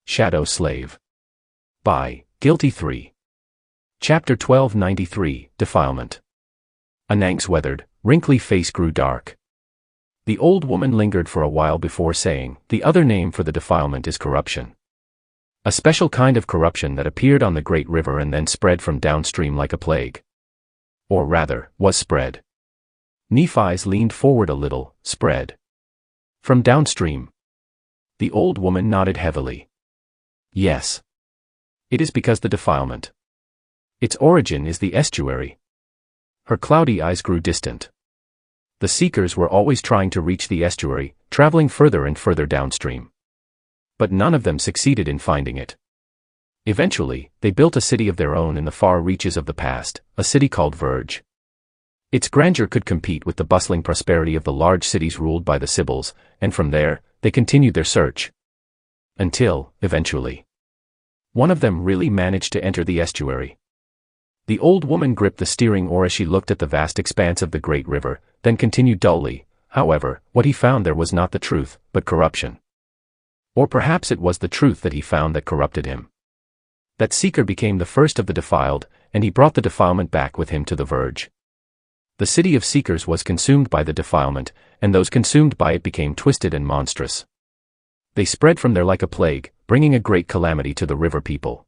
Shadow Slave. By Guiltythree. Chapter 1293, Defilement. Anang's weathered, wrinkly face grew dark. The old woman lingered for a while before saying, "The other name for the defilement is corruption. A special kind of corruption that appeared on the great river and then spread from downstream like a plague. Or rather, was spread." Nephi's leaned forward a little. "Spread from downstream?" The old woman nodded heavily. "Yes. It is because the defilement. Its origin is the estuary." Her cloudy eyes grew distant. The Seekers were always trying to reach the estuary, traveling further and further downstream. But none of them succeeded in finding it. Eventually, they built a city of their own in the far reaches of the past, a city called Verge. Its grandeur could compete with the bustling prosperity of the large cities ruled by the Sibyls, and from there, they continued their search. Until, eventually, one of them really managed to enter the estuary. The old woman gripped the steering oar as she looked at the vast expanse of the great river, then continued dully, "However, what he found there was not the truth, but corruption. Or perhaps it was the truth that he found that corrupted him. That Seeker became the first of the defiled, and he brought the defilement back with him to the Verge. The city of Seekers was consumed by the defilement, and those consumed by it became twisted and monstrous. They spread from there like a plague, bringing a great calamity to the river people."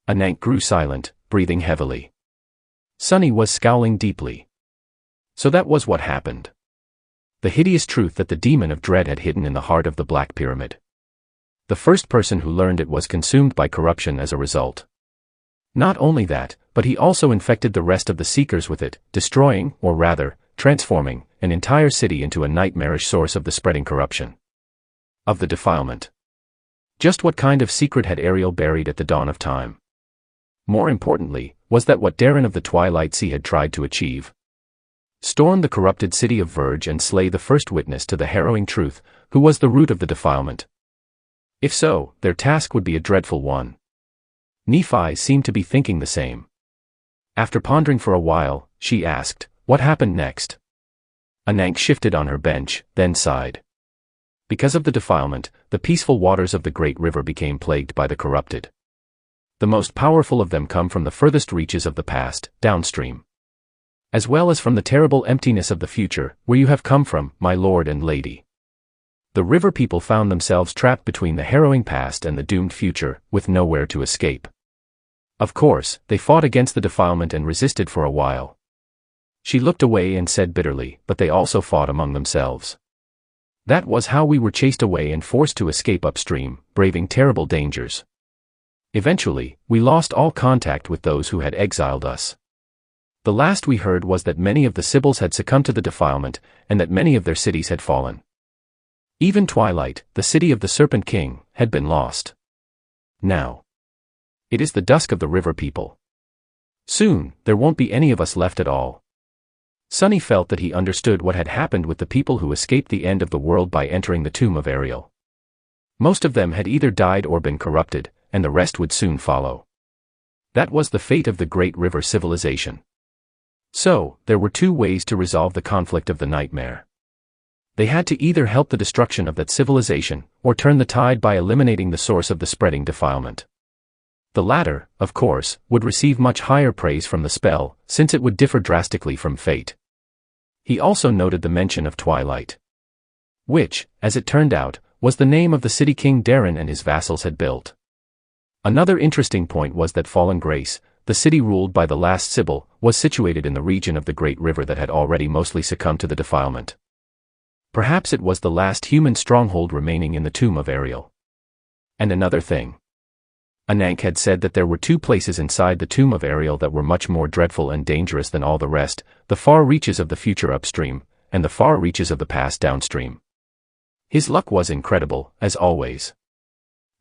Anang grew silent, breathing heavily. Sunny was scowling deeply. So that was what happened. The hideous truth that the demon of dread had hidden in the heart of the Black Pyramid. The first person who learned it was consumed by corruption as a result. Not only that, but he also infected the rest of the Seekers with it, destroying, or rather, transforming, an entire city into a nightmarish source of the spreading corruption. Of the defilement. Just what kind of secret had Ariel buried at the dawn of time? More importantly, was that what Darren of the Twilight Sea had tried to achieve? Storm the corrupted city of Verge and slay the first witness to the harrowing truth, who was the root of the defilement. If so, their task would be a dreadful one. Nephi seemed to be thinking the same. After pondering for a while, she asked, "What happened next?" Anang shifted on her bench, then sighed. Because of the defilement, the peaceful waters of the great river became plagued by the corrupted. The most powerful of them come from the furthest reaches of the past, downstream. As well as from the terrible emptiness of the future, where you have come from, my lord and lady. The river people found themselves trapped between the harrowing past and the doomed future, with nowhere to escape. Of course, they fought against the defilement and resisted for a while. She looked away and said bitterly, "But they also fought among themselves. That was how we were chased away and forced to escape upstream, braving terrible dangers. Eventually, we lost all contact with those who had exiled us. The last we heard was that many of the Sibyls had succumbed to the defilement, and that many of their cities had fallen. Even Twilight, the city of the Serpent King, had been lost. Now, it is the dusk of the river people. Soon, there won't be any of us left at all." Sunny felt that he understood what had happened with the people who escaped the end of the world by entering the tomb of Ariel. Most of them had either died or been corrupted, and the rest would soon follow. That was the fate of the great river civilization. So, there were two ways to resolve the conflict of the nightmare. They had to either help the destruction of that civilization, or turn the tide by eliminating the source of the spreading defilement. The latter, of course, would receive much higher praise from the spell, since it would differ drastically from fate. He also noted the mention of Twilight, which, as it turned out, was the name of the city King Darren and his vassals had built. Another interesting point was that Fallen Grace, the city ruled by the last Sibyl, was situated in the region of the great river that had already mostly succumbed to the defilement. Perhaps it was the last human stronghold remaining in the tomb of Ariel. And another thing. Anang had said that there were two places inside the tomb of Ariel that were much more dreadful and dangerous than all the rest, the far reaches of the future upstream, and the far reaches of the past downstream. His luck was incredible, as always.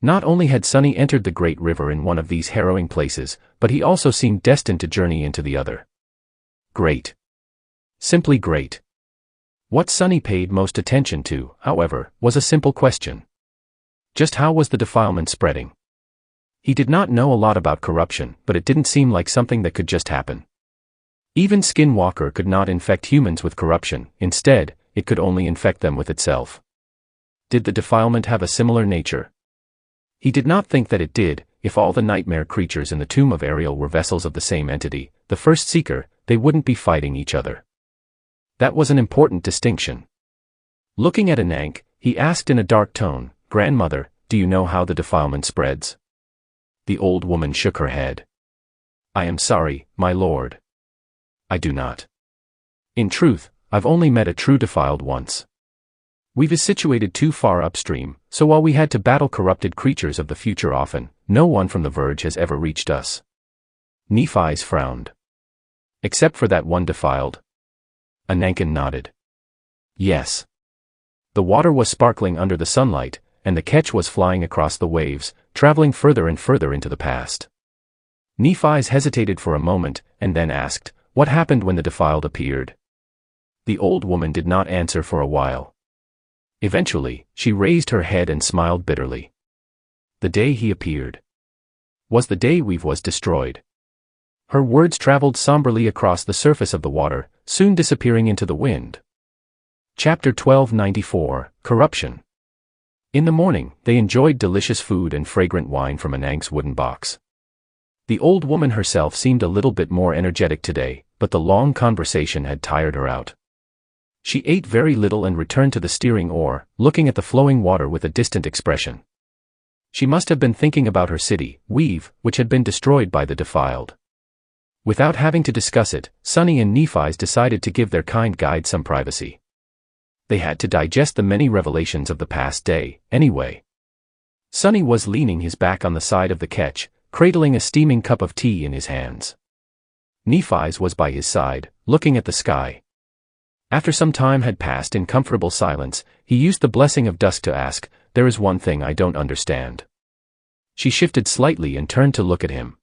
Not only had Sunny entered the great river in one of these harrowing places, but he also seemed destined to journey into the other. Great. Simply great. What Sunny paid most attention to, however, was a simple question. Just how was the defilement spreading? He did not know a lot about corruption, but it didn't seem like something that could just happen. Even Skinwalker could not infect humans with corruption, instead, it could only infect them with itself. Did the defilement have a similar nature? He did not think that it did. If all the nightmare creatures in the tomb of Ariel were vessels of the same entity, the first seeker, they wouldn't be fighting each other. That was an important distinction. Looking at Anank, he asked in a dark tone, "Grandmother, do you know how the defilement spreads?" The old woman shook her head. "I am sorry, my lord. I do not. In truth, I've only met a true defiled once. We've is situated too far upstream, so while we had to battle corrupted creatures of the future often, no one from the verge has ever reached us." Nephi's frowned. "Except for that one defiled?" Anankin nodded. "Yes." The water was sparkling under the sunlight, and the ketch was flying across the waves, traveling further and further into the past. Nephi's hesitated for a moment, and then asked, "What happened when the defiled appeared?" The old woman did not answer for a while. Eventually, she raised her head and smiled bitterly. "The day he appeared was the day Weave was destroyed." Her words traveled somberly across the surface of the water, soon disappearing into the wind. Chapter 1294, Corruption. In the morning, they enjoyed delicious food and fragrant wine from Anank's wooden box. The old woman herself seemed a little bit more energetic today, but the long conversation had tired her out. She ate very little and returned to the steering oar, looking at the flowing water with a distant expression. She must have been thinking about her city, Weave, which had been destroyed by the defiled. Without having to discuss it, Sunny and Nephi's decided to give their kind guide some privacy. They had to digest the many revelations of the past day, anyway. Sunny was leaning his back on the side of the ketch, cradling a steaming cup of tea in his hands. Nephi's was by his side, looking at the sky. After some time had passed in comfortable silence, he used the blessing of dusk to ask, "There is one thing I don't understand." She shifted slightly and turned to look at him.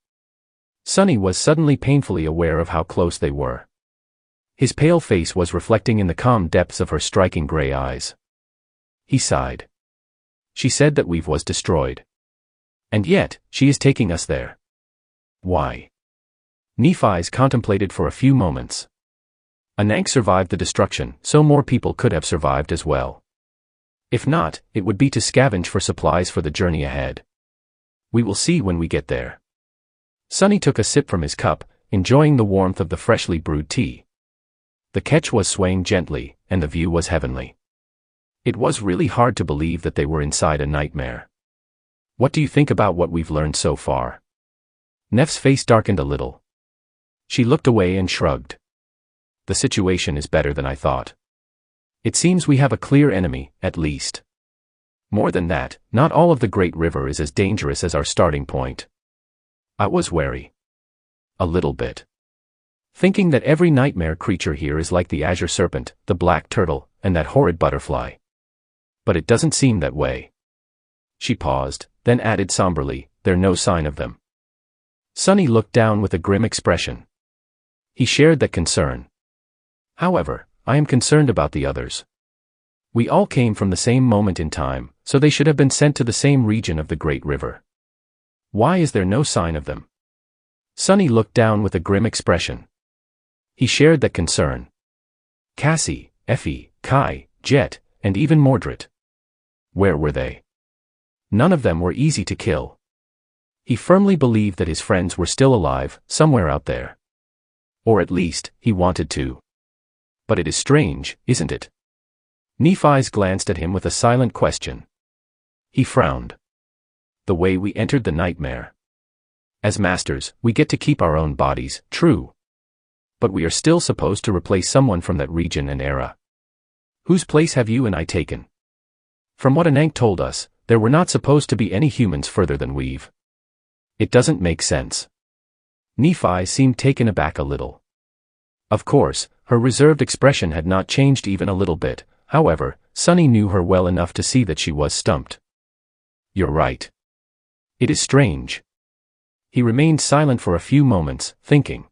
Sunny was suddenly painfully aware of how close they were. His pale face was reflecting in the calm depths of her striking gray eyes. He sighed. "She said that Weave was destroyed. And yet, she is taking us there. Why?" Nephi's contemplated for a few moments. Anank survived the destruction, so more people could have survived as well. If not, it would be to scavenge for supplies for the journey ahead. We will see when we get there. Sunny took a sip from his cup, enjoying the warmth of the freshly brewed tea. The ketch was swaying gently, and the view was heavenly. It was really hard to believe that they were inside a nightmare. "What do you think about what we've learned so far?" Neff's face darkened a little. She looked away and shrugged. "The situation is better than I thought. It seems we have a clear enemy, at least. More than that, not all of the Great River is as dangerous as our starting point." I was wary. A little bit. Thinking that every nightmare creature here is like the azure serpent, the black turtle, and that horrid butterfly. But it doesn't seem that way. She paused, then added somberly, "There's no sign of them." Sunny looked down with a grim expression. He shared that concern. "However, I am concerned about the others. We all came from the same moment in time, so they should have been sent to the same region of the Great River. Why is there no sign of them?" Sunny looked down with a grim expression. He shared that concern. Cassie, Effie, Kai, Jet, and even Mordred. Where were they? None of them were easy to kill. He firmly believed that his friends were still alive, somewhere out there. Or at least, he wanted to. But it is strange, isn't it? Nephi's glanced at him with a silent question. He frowned. The way we entered the nightmare. As masters, we get to keep our own bodies, true. But we are still supposed to replace someone from that region and era. Whose place have you and I taken? From what Anank told us, there were not supposed to be any humans further than Weave. It doesn't make sense. Nephi seemed taken aback a little. Of course, her reserved expression had not changed even a little bit, however, Sunny knew her well enough to see that she was stumped. "You're right. It is strange." He remained silent for a few moments, thinking.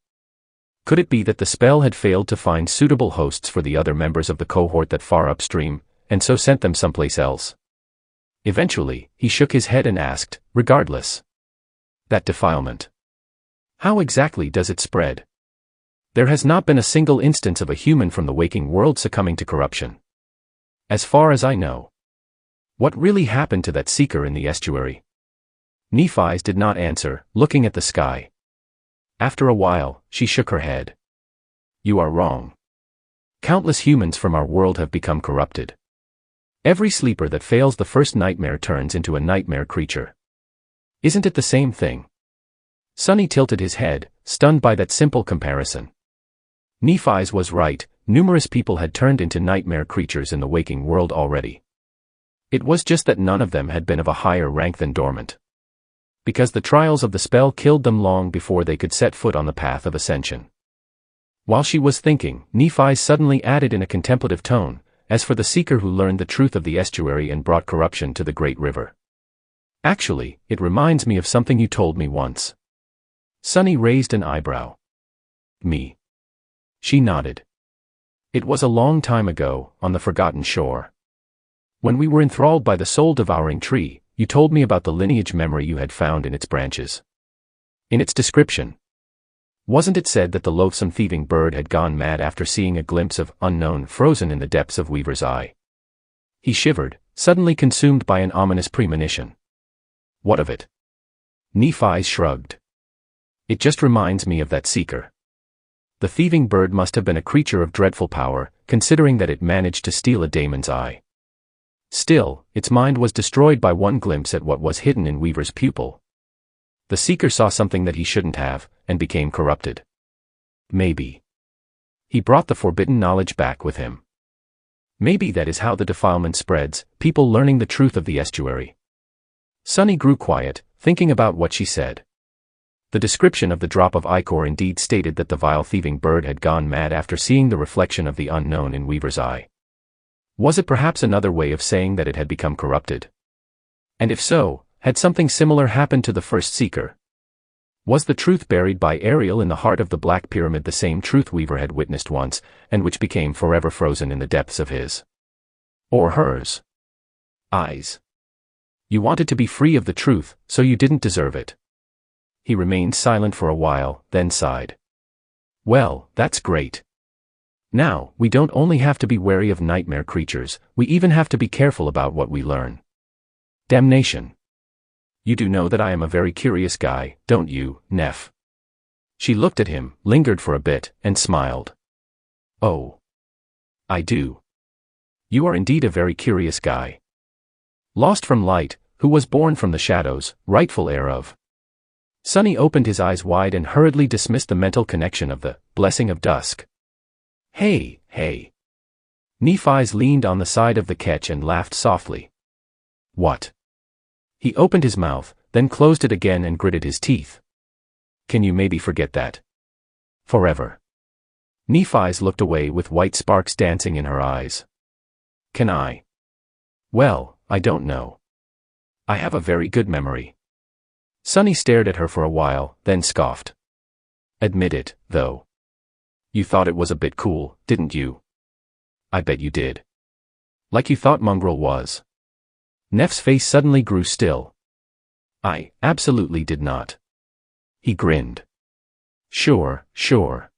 Could it be that the spell had failed to find suitable hosts for the other members of the cohort that far upstream, and so sent them someplace else? Eventually, he shook his head and asked, "Regardless. That defilement. How exactly does it spread? There has not been a single instance of a human from the waking world succumbing to corruption. As far as I know. What really happened to that seeker in the estuary? Nephis did not answer, looking at the sky. After a while, she shook her head. You are wrong. Countless humans from our world have become corrupted. Every sleeper that fails the first nightmare turns into a nightmare creature. Isn't it the same thing? Sonny tilted his head, stunned by that simple comparison. Nephis was right, numerous people had turned into nightmare creatures in the waking world already. It was just that none of them had been of a higher rank than dormant. Because the trials of the spell killed them long before they could set foot on the path of ascension. While she was thinking, Nephis suddenly added in a contemplative tone, as for the seeker who learned the truth of the estuary and brought corruption to the great river. Actually, it reminds me of something you told me once. Sonny raised an eyebrow. Me? She nodded. It was a long time ago, on the forgotten shore. When we were enthralled by the soul-devouring tree, you told me about the lineage memory you had found in its branches. In its description. Wasn't it said that the loathsome thieving bird had gone mad after seeing a glimpse of unknown frozen in the depths of Weaver's eye? He shivered, suddenly consumed by an ominous premonition. What of it? Nephis shrugged. It just reminds me of that seeker. The thieving bird must have been a creature of dreadful power, considering that it managed to steal a daemon's eye. Still, its mind was destroyed by one glimpse at what was hidden in Weaver's pupil. The seeker saw something that he shouldn't have, and became corrupted. Maybe. He brought the forbidden knowledge back with him. Maybe that is how the defilement spreads, people learning the truth of the estuary. Sonny grew quiet, thinking about what she said. The description of the drop of ichor indeed stated that the vile thieving bird had gone mad after seeing the reflection of the unknown in Weaver's eye. Was it perhaps another way of saying that it had become corrupted? And if so, had something similar happened to the first seeker? Was the truth buried by Ariel in the heart of the Black Pyramid the same truth Weaver had witnessed once, and which became forever frozen in the depths of his or hers eyes? You wanted to be free of the truth, so you didn't deserve it. He remained silent for a while, then sighed. Well, that's great. Now, we don't only have to be wary of nightmare creatures, we even have to be careful about what we learn. Damnation. You do know that I am a very curious guy, don't you, Neph? She looked at him, lingered for a bit, and smiled. Oh. I do. You are indeed a very curious guy. Lost from light, who was born from the shadows, rightful heir of. Sonny opened his eyes wide and hurriedly dismissed the mental connection of the blessing of dusk. Hey, hey. Nephis leaned on the side of the ketch and laughed softly. What? He opened his mouth, then closed it again and gritted his teeth. Can you maybe forget that? Forever. Nephis looked away with white sparks dancing in her eyes. Can I? Well, I don't know. I have a very good memory. Sonny stared at her for a while, then scoffed. Admit it, though. You thought it was a bit cool, didn't you? I bet you did. Like you thought Mongrel was. Neph's face suddenly grew still. I absolutely did not. He grinned. Sure, sure.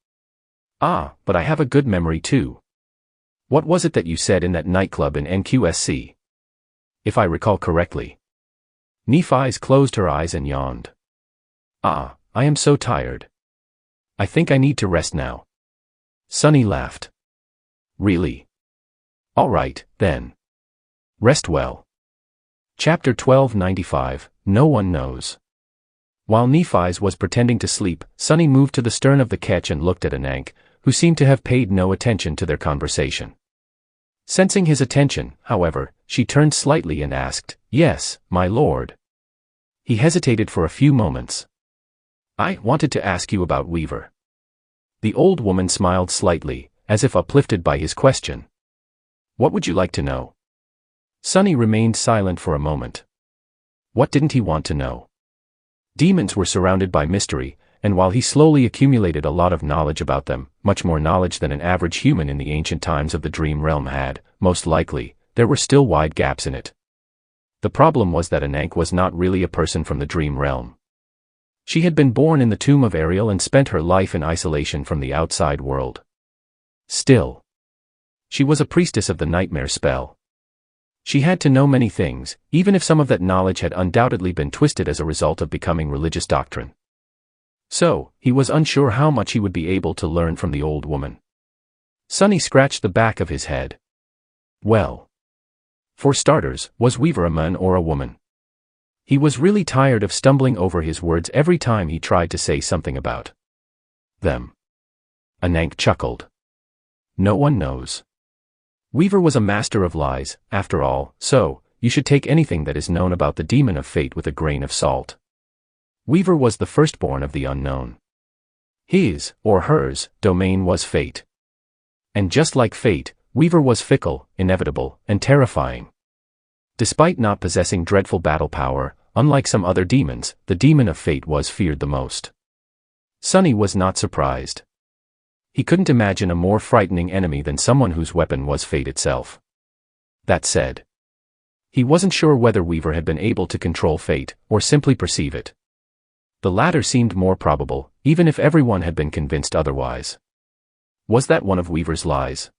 Ah, but I have a good memory too. What was it that you said in that nightclub in NQSC? If I recall correctly. Nephis closed her eyes and yawned. Ah, I am so tired. I think I need to rest now. Sonny laughed. Really? All right, then. Rest well. Chapter 1295, No One Knows. While Nephis was pretending to sleep, Sonny moved to the stern of the ketch and looked at Anank, who seemed to have paid no attention to their conversation. Sensing his attention, however, she turned slightly and asked, Yes, my lord. He hesitated for a few moments. I wanted to ask you about Weaver. The old woman smiled slightly, as if uplifted by his question. What would you like to know? Sonny remained silent for a moment. What didn't he want to know? Demons were surrounded by mystery, and while he slowly accumulated a lot of knowledge about them, much more knowledge than an average human in the ancient times of the dream realm had, most likely, there were still wide gaps in it. The problem was that Anank was not really a person from the dream realm. She had been born in the tomb of Ariel and spent her life in isolation from the outside world. Still, she was a priestess of the nightmare spell. She had to know many things, even if some of that knowledge had undoubtedly been twisted as a result of becoming religious doctrine. So, he was unsure how much he would be able to learn from the old woman. Sonny scratched the back of his head. Well, for starters, was Weaver a man or a woman? He was really tired of stumbling over his words every time he tried to say something about them. Anank chuckled. No one knows. Weaver was a master of lies, after all, so, you should take anything that is known about the demon of fate with a grain of salt. Weaver was the firstborn of the unknown. His, or hers, domain was fate. And just like fate, Weaver was fickle, inevitable, and terrifying. Despite not possessing dreadful battle power, unlike some other demons, the demon of fate was feared the most. Sonny was not surprised. He couldn't imagine a more frightening enemy than someone whose weapon was fate itself. That said, he wasn't sure whether Weaver had been able to control fate, or simply perceive it. The latter seemed more probable, even if everyone had been convinced otherwise. Was that one of Weaver's lies?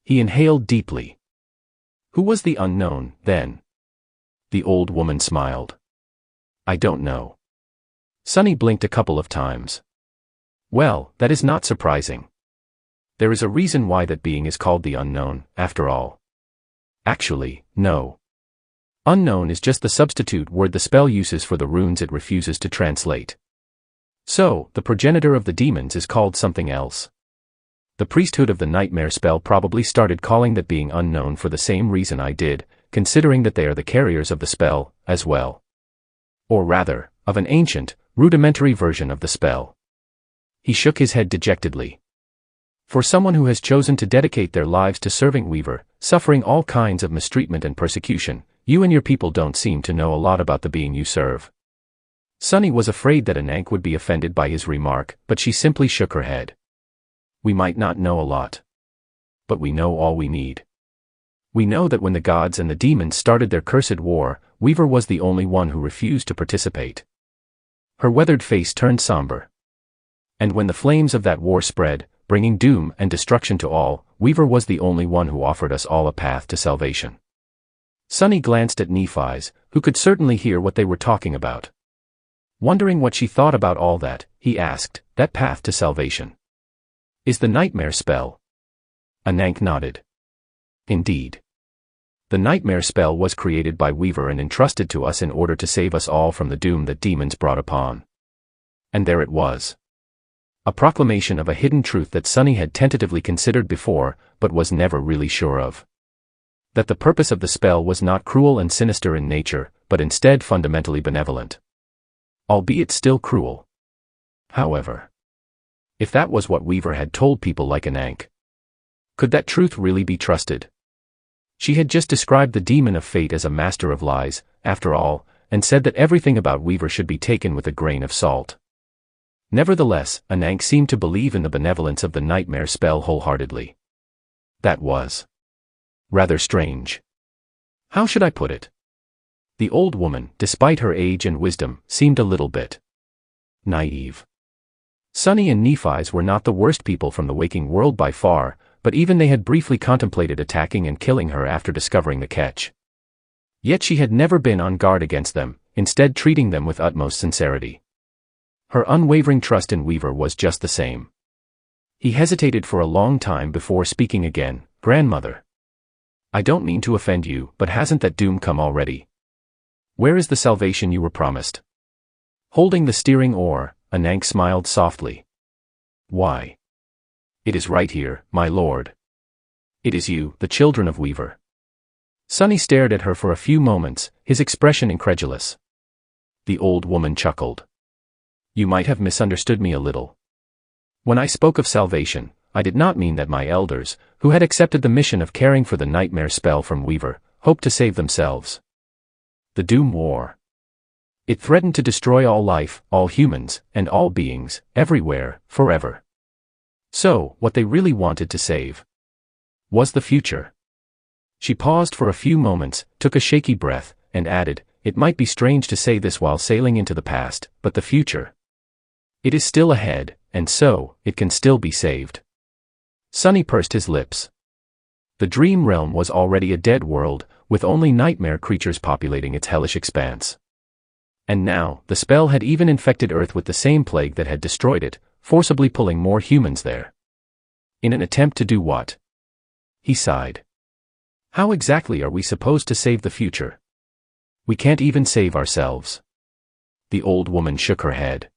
He inhaled deeply. Who was the unknown, then? The old woman smiled. I don't know. Sonny blinked a couple of times. Well, that is not surprising. There is a reason why that being is called the unknown, after all. Actually, no. Unknown is just the substitute word the spell uses for the runes it refuses to translate. So, the progenitor of the demons is called something else. The priesthood of the nightmare spell probably started calling that being unknown for the same reason I did, considering that they are the carriers of the spell, as well. Or rather, of an ancient, rudimentary version of the spell. He shook his head dejectedly. For someone who has chosen to dedicate their lives to serving Weaver, suffering all kinds of mistreatment and persecution, you and your people don't seem to know a lot about the being you serve. Sonny was afraid that Anank would be offended by his remark, but she simply shook her head. We might not know a lot. But we know all we need. We know that when the gods and the demons started their cursed war, Weaver was the only one who refused to participate. Her weathered face turned somber. And when the flames of that war spread, bringing doom and destruction to all, Weaver was the only one who offered us all a path to salvation. Sonny glanced at Nephi's, who could certainly hear what they were talking about. Wondering what she thought about all that, he asked, that path to salvation is the nightmare spell? Anank nodded. Indeed. The nightmare spell was created by Weaver and entrusted to us in order to save us all from the doom that demons brought upon. And there it was. A proclamation of a hidden truth that Sonny had tentatively considered before, but was never really sure of. That the purpose of the spell was not cruel and sinister in nature, but instead fundamentally benevolent. Albeit still cruel. However, if that was what Weaver had told people like Anank, could that truth really be trusted? She had just described the demon of fate as a master of lies, after all, and said that everything about Weaver should be taken with a grain of salt. Nevertheless, Anank seemed to believe in the benevolence of the nightmare spell wholeheartedly. That was rather strange. How should I put it? The old woman, despite her age and wisdom, seemed a little bit naive. Sonny and Nephi's were not the worst people from the waking world by far, but even they had briefly contemplated attacking and killing her after discovering the catch. Yet she had never been on guard against them, instead treating them with utmost sincerity. Her unwavering trust in Weaver was just the same. He hesitated for a long time before speaking again. Grandmother. I don't mean to offend you, but hasn't that doom come already? Where is the salvation you were promised? Holding the steering oar, Anank smiled softly. Why? It is right here, my lord. It is you, the children of Weaver. Sonny stared at her for a few moments, his expression incredulous. The old woman chuckled. You might have misunderstood me a little. When I spoke of salvation, I did not mean that my elders, who had accepted the mission of caring for the nightmare spell from Weaver, hoped to save themselves. The Doom War. It threatened to destroy all life, all humans, and all beings, everywhere, forever. So, what they really wanted to save was the future. She paused for a few moments, took a shaky breath, and added, it might be strange to say this while sailing into the past, but the future. It is still ahead, and so, it can still be saved. Sonny pursed his lips. The dream realm was already a dead world, with only nightmare creatures populating its hellish expanse. And now, the spell had even infected Earth with the same plague that had destroyed it, forcibly pulling more humans there. In an attempt to do what? He sighed. How exactly are we supposed to save the future? We can't even save ourselves. The old woman shook her head.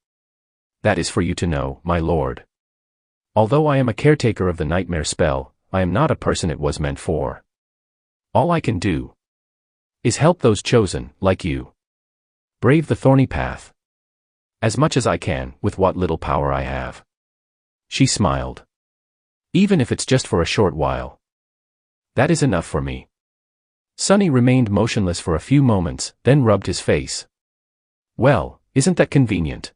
That is for you to know, my lord. Although I am a caretaker of the nightmare spell, I am not a person it was meant for. All I can do is help those chosen, like you, brave the thorny path. As much as I can, with what little power I have. She smiled. Even if it's just for a short while. That is enough for me. Sonny remained motionless for a few moments, then rubbed his face. Well, isn't that convenient?